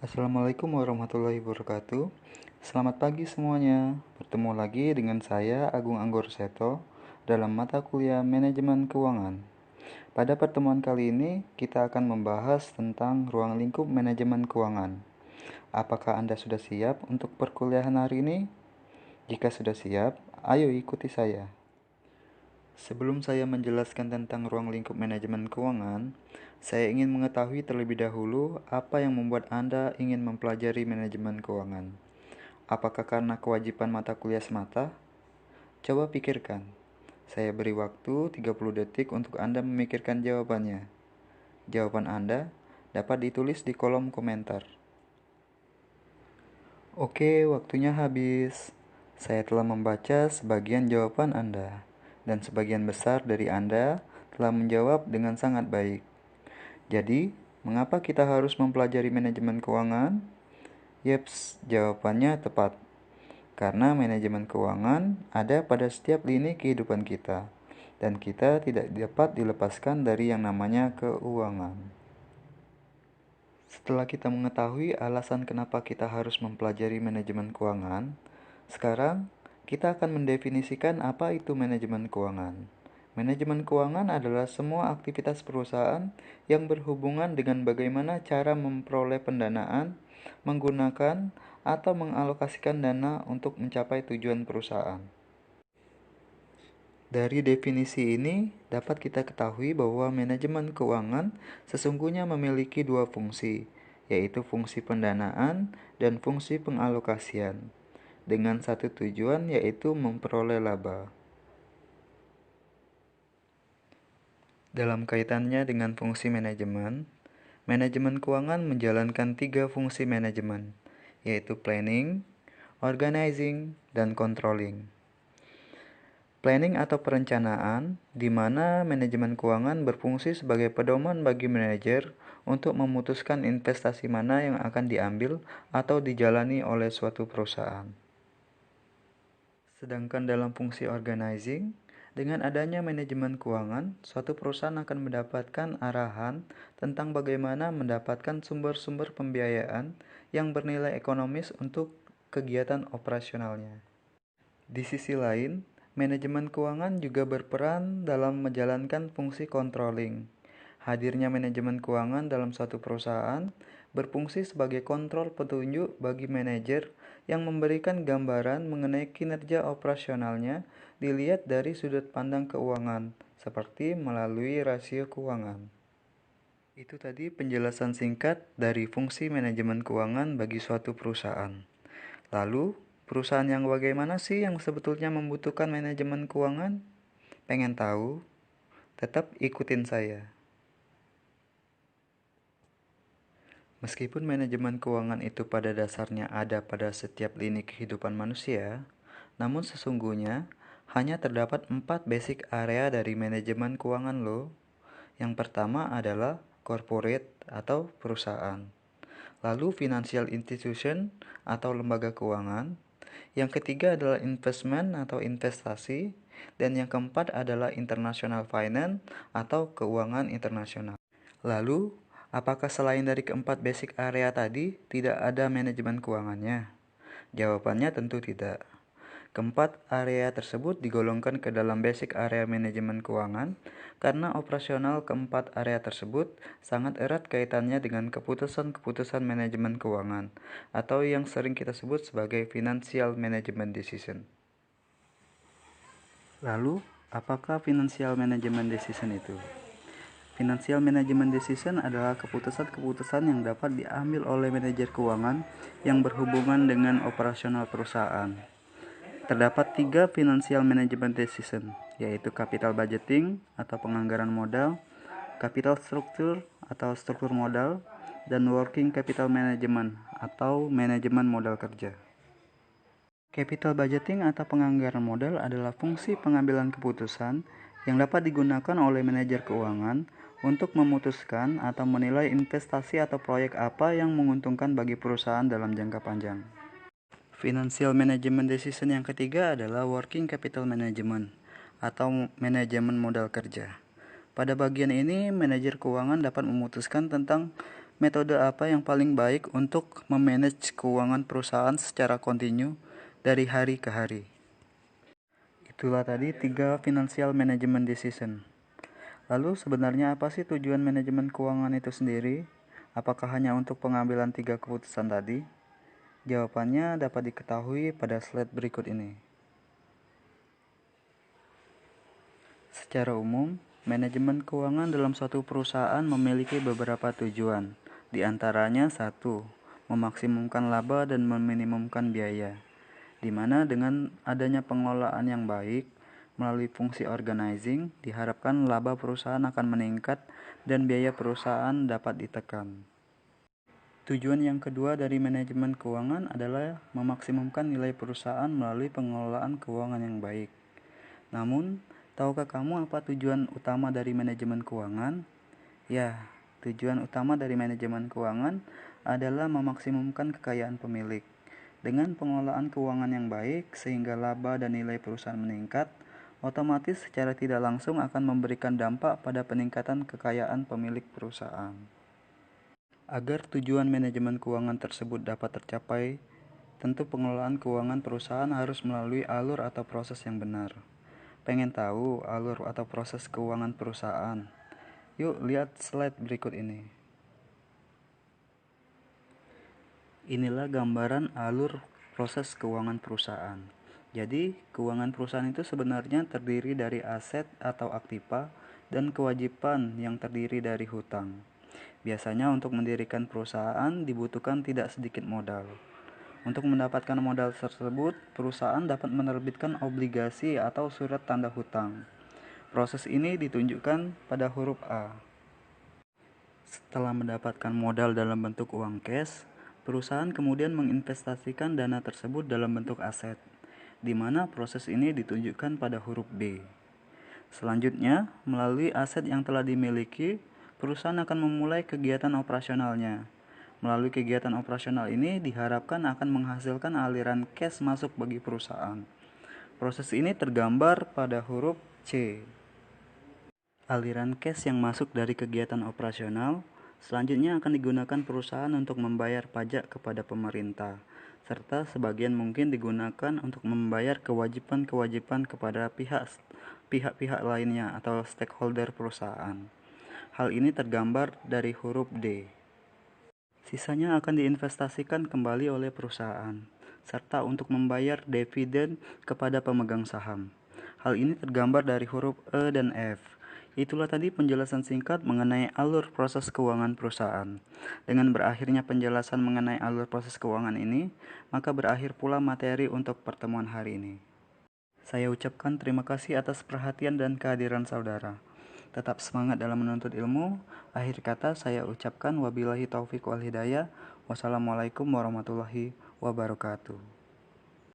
Assalamualaikum warahmatullahi wabarakatuh. Selamat pagi semuanya. Bertemu lagi dengan saya Agung Anggorseto dalam mata kuliah Manajemen Keuangan. Pada pertemuan kali ini kita akan membahas tentang ruang lingkup manajemen keuangan. Apakah Anda sudah siap untuk perkuliahan hari ini? Jika sudah siap, ayo ikuti saya. Sebelum saya menjelaskan tentang ruang lingkup manajemen keuangan, saya ingin mengetahui terlebih dahulu apa yang membuat Anda ingin mempelajari manajemen keuangan. Apakah karena kewajiban mata kuliah semata? Coba pikirkan. Saya beri waktu 30 detik untuk Anda memikirkan jawabannya. Jawaban Anda dapat ditulis di kolom komentar. Oke, waktunya habis. Saya telah membaca sebagian jawaban Anda, dan sebagian besar dari Anda telah menjawab dengan sangat baik. Jadi, mengapa kita harus mempelajari manajemen keuangan? Yeps, jawabannya tepat. Karena manajemen keuangan ada pada setiap lini kehidupan kita, dan kita tidak dapat dilepaskan dari yang namanya keuangan. Setelah kita mengetahui alasan kenapa kita harus mempelajari manajemen keuangan, sekarang kita akan mendefinisikan apa itu manajemen keuangan. Manajemen keuangan adalah semua aktivitas perusahaan yang berhubungan dengan bagaimana cara memperoleh pendanaan, menggunakan, atau mengalokasikan dana untuk mencapai tujuan perusahaan. Dari definisi ini, dapat kita ketahui bahwa manajemen keuangan sesungguhnya memiliki dua fungsi, yaitu fungsi pendanaan dan fungsi pengalokasian, dengan satu tujuan yaitu memperoleh laba. Dalam kaitannya dengan fungsi manajemen, manajemen keuangan menjalankan tiga fungsi manajemen, yaitu planning, organizing, dan controlling. Planning atau perencanaan, di mana manajemen keuangan berfungsi sebagai pedoman bagi manajer untuk memutuskan investasi mana yang akan diambil atau dijalani oleh suatu perusahaan. Sedangkan dalam fungsi organizing, dengan adanya manajemen keuangan, suatu perusahaan akan mendapatkan arahan tentang bagaimana mendapatkan sumber-sumber pembiayaan yang bernilai ekonomis untuk kegiatan operasionalnya. Di sisi lain, manajemen keuangan juga berperan dalam menjalankan fungsi controlling. Hadirnya manajemen keuangan dalam suatu perusahaan berfungsi sebagai kontrol petunjuk bagi manajer yang memberikan gambaran mengenai kinerja operasionalnya dilihat dari sudut pandang keuangan, seperti melalui rasio keuangan. Itu tadi penjelasan singkat dari fungsi manajemen keuangan bagi suatu perusahaan. Lalu, perusahaan yang bagaimana sih yang sebetulnya membutuhkan manajemen keuangan? Pengen tahu? Tetap ikutin saya. Meskipun manajemen keuangan itu pada dasarnya ada pada setiap lini kehidupan manusia, namun sesungguhnya hanya terdapat 4 basic area dari manajemen keuangan loh. Yang pertama adalah corporate atau perusahaan. Lalu financial institution atau lembaga keuangan. Yang ketiga adalah investment atau investasi. Dan yang keempat adalah international finance atau keuangan internasional. Lalu, apakah selain dari keempat basic area tadi tidak ada manajemen keuangannya? Jawabannya tentu tidak. Keempat area tersebut digolongkan ke dalam basic area manajemen keuangan karena operasional keempat area tersebut sangat erat kaitannya dengan keputusan-keputusan manajemen keuangan atau yang sering kita sebut sebagai financial management decision. Lalu, apakah financial management decision itu? Financial management decision adalah keputusan-keputusan yang dapat diambil oleh manajer keuangan yang berhubungan dengan operasional perusahaan. Terdapat 3 financial management decision, yaitu capital budgeting atau penganggaran modal, capital structure atau struktur modal, dan working capital management atau manajemen modal kerja. Capital budgeting atau penganggaran modal adalah fungsi pengambilan keputusan yang dapat digunakan oleh manajer keuangan untuk memutuskan atau menilai investasi atau proyek apa yang menguntungkan bagi perusahaan dalam jangka panjang. Financial management decision yang ketiga adalah working capital management atau manajemen modal kerja. Pada bagian ini, manajer keuangan dapat memutuskan tentang metode apa yang paling baik untuk memanage keuangan perusahaan secara kontinu dari hari ke hari. Itulah tadi 3 financial management decision. Lalu sebenarnya apa sih tujuan manajemen keuangan itu sendiri? Apakah hanya untuk pengambilan 3 keputusan tadi? Jawabannya dapat diketahui pada slide berikut ini. Secara umum, manajemen keuangan dalam suatu perusahaan memiliki beberapa tujuan. Di antaranya 1. Memaksimumkan laba dan meminimumkan biaya, di mana dengan adanya pengelolaan yang baik melalui fungsi organizing, diharapkan laba perusahaan akan meningkat dan biaya perusahaan dapat ditekan. Tujuan yang kedua dari manajemen keuangan adalah memaksimumkan nilai perusahaan melalui pengelolaan keuangan yang baik. Namun, tahukah kamu apa tujuan utama dari manajemen keuangan? Ya, tujuan utama dari manajemen keuangan adalah memaksimumkan kekayaan pemilik. Dengan pengelolaan keuangan yang baik sehingga laba dan nilai perusahaan meningkat, otomatis secara tidak langsung akan memberikan dampak pada peningkatan kekayaan pemilik perusahaan. Agar tujuan manajemen keuangan tersebut dapat tercapai, tentu pengelolaan keuangan perusahaan harus melalui alur atau proses yang benar. Pengen tahu alur atau proses keuangan perusahaan? Yuk lihat slide berikut ini. Inilah gambaran alur proses keuangan perusahaan. Jadi, keuangan perusahaan itu sebenarnya terdiri dari aset atau aktiva dan kewajiban yang terdiri dari hutang. Biasanya untuk mendirikan perusahaan dibutuhkan tidak sedikit modal. Untuk mendapatkan modal tersebut, perusahaan dapat menerbitkan obligasi atau surat tanda hutang. Proses ini ditunjukkan pada huruf A. Setelah mendapatkan modal dalam bentuk uang cash, perusahaan kemudian menginvestasikan dana tersebut dalam bentuk aset, di mana proses ini ditunjukkan pada huruf B. Selanjutnya, melalui aset yang telah dimiliki, perusahaan akan memulai kegiatan operasionalnya. Melalui kegiatan operasional ini diharapkan akan menghasilkan aliran cash masuk bagi perusahaan. Proses ini tergambar pada huruf C. Aliran cash yang masuk dari kegiatan operasional selanjutnya akan digunakan perusahaan untuk membayar pajak kepada pemerintah, serta sebagian mungkin digunakan untuk membayar kewajiban-kewajiban kepada pihak-pihak lainnya atau stakeholder perusahaan. Hal ini tergambar dari huruf D. Sisanya akan diinvestasikan kembali oleh perusahaan, serta untuk membayar dividen kepada pemegang saham. Hal ini tergambar dari huruf E dan F. Itulah tadi penjelasan singkat mengenai alur proses keuangan perusahaan. Dengan berakhirnya penjelasan mengenai alur proses keuangan ini, maka berakhir pula materi untuk pertemuan hari ini. Saya ucapkan terima kasih atas perhatian dan kehadiran saudara. Tetap semangat dalam menuntut ilmu. Akhir kata saya ucapkan wabillahi taufiq wal hidayah. Wassalamualaikum warahmatullahi wabarakatuh.